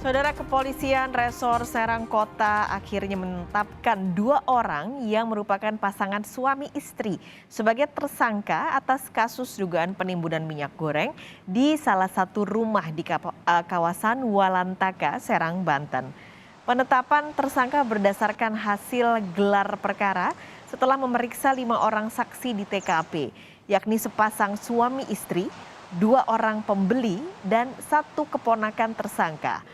Saudara, Kepolisian Resor Serang Kota akhirnya menetapkan 2 orang yang merupakan pasangan suami istri sebagai tersangka atas kasus dugaan penimbunan minyak goreng di salah satu rumah di kawasan Walantaka, Serang, Banten. Penetapan tersangka berdasarkan hasil gelar perkara setelah memeriksa 5 orang saksi di TKP, yakni sepasang suami istri, 2 orang pembeli, dan 1 keponakan tersangka.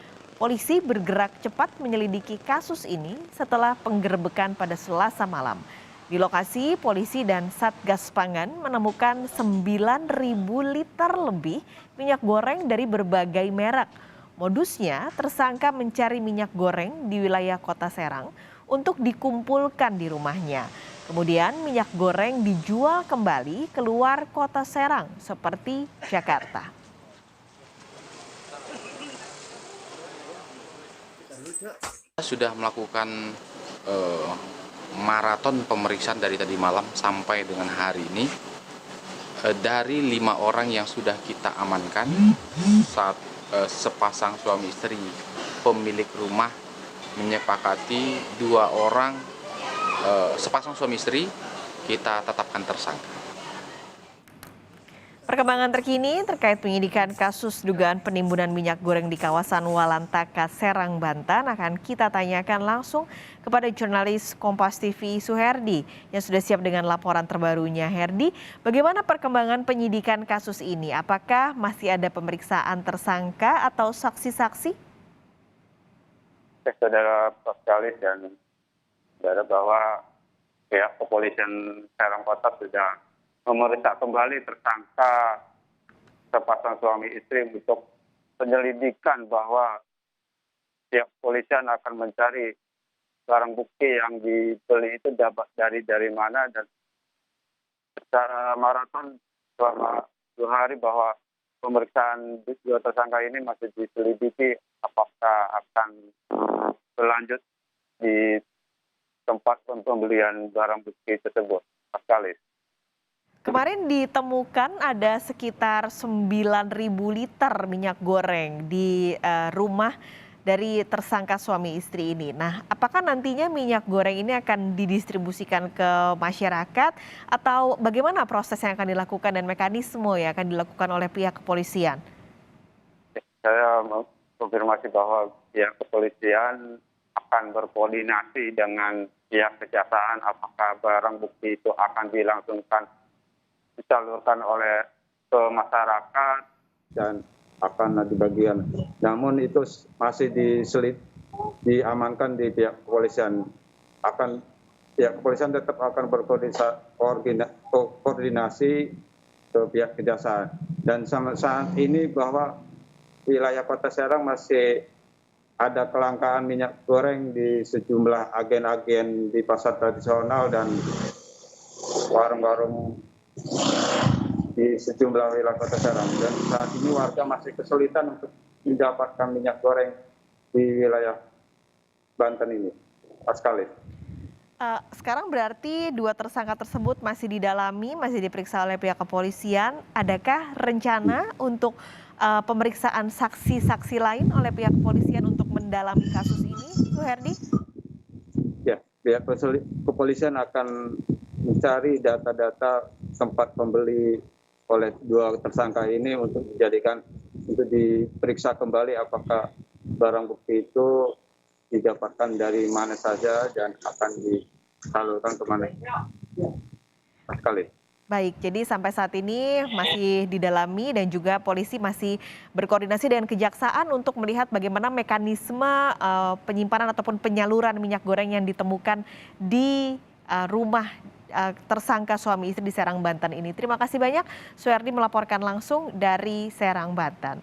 Polisi bergerak cepat menyelidiki kasus ini setelah penggerbekan pada Selasa malam. Di lokasi, polisi dan Satgas Pangan menemukan 9.000 liter lebih minyak goreng dari berbagai merek. Modusnya, tersangka mencari minyak goreng di wilayah Kota Serang untuk dikumpulkan di rumahnya. Kemudian minyak goreng dijual kembali keluar Kota Serang seperti Jakarta. Sudah melakukan maraton pemeriksaan dari tadi malam sampai dengan hari ini. Dari 5 orang yang sudah kita amankan, sepasang suami istri pemilik rumah menyepakati 2 orang, sepasang suami istri kita tetapkan tersangka. Perkembangan terkini terkait penyidikan kasus dugaan penimbunan minyak goreng di kawasan Walantaka, Serang, Banten akan kita tanyakan langsung kepada jurnalis Kompas TV Suherdi yang sudah siap dengan laporan terbarunya. Herdi, bagaimana perkembangan penyidikan kasus ini? Apakah masih ada pemeriksaan tersangka atau saksi-saksi? Saudara Pascalis dan saudara, bahwa pihak kepolisian Serang Kota sudah memeriksa kembali tersangka sepasang suami istri untuk penyelidikan bahwa pihak kepolisian akan mencari barang bukti yang dibeli itu dapat dari mana, dan secara maraton selama 2 hari bahwa pemeriksaan 2 tersangka ini masih diselidiki apakah akan berlanjut di tempat pembelian barang bukti tersebut. Pascalis. Kemarin ditemukan ada sekitar 9.000 liter minyak goreng di rumah dari tersangka suami istri ini. Nah, apakah nantinya minyak goreng ini akan didistribusikan ke masyarakat atau bagaimana proses yang akan dilakukan dan mekanisme yang akan dilakukan oleh pihak kepolisian? Saya konfirmasi bahwa pihak kepolisian akan berkoordinasi dengan pihak kejaksaan apakah barang bukti itu akan disalurkan oleh ke masyarakat dan akan dibagikan. Namun itu masih diamankan di pihak kepolisian. Pihak kepolisian tetap akan berkoordinasi ke pihak kejaksaan. Dan sampai saat ini bahwa wilayah Kota Serang masih ada kelangkaan minyak goreng di sejumlah agen-agen di pasar tradisional dan warung-warung di sejumlah wilayah Kota Serang, dan saat ini warga masih kesulitan untuk mendapatkan minyak goreng di wilayah Banten ini. Pascalis. Sekarang berarti 2 tersangka tersebut masih didalami, masih diperiksa oleh pihak kepolisian. Adakah rencana untuk pemeriksaan saksi-saksi lain oleh pihak kepolisian untuk mendalami kasus ini, Suherdi? Ya, pihak kepolisian akan mencari data-data tempat pembeli oleh 2 tersangka ini untuk diperiksa kembali apakah barang bukti itu didapatkan dari mana saja dan akan disalurkan kemana. Sekali. Baik, jadi sampai saat ini masih didalami dan juga polisi masih berkoordinasi dengan kejaksaan untuk melihat bagaimana mekanisme penyimpanan ataupun penyaluran minyak goreng yang ditemukan di rumah tersangka suami istri di Serang, Banten ini. Terima kasih banyak, Suherdi melaporkan langsung dari Serang, Banten.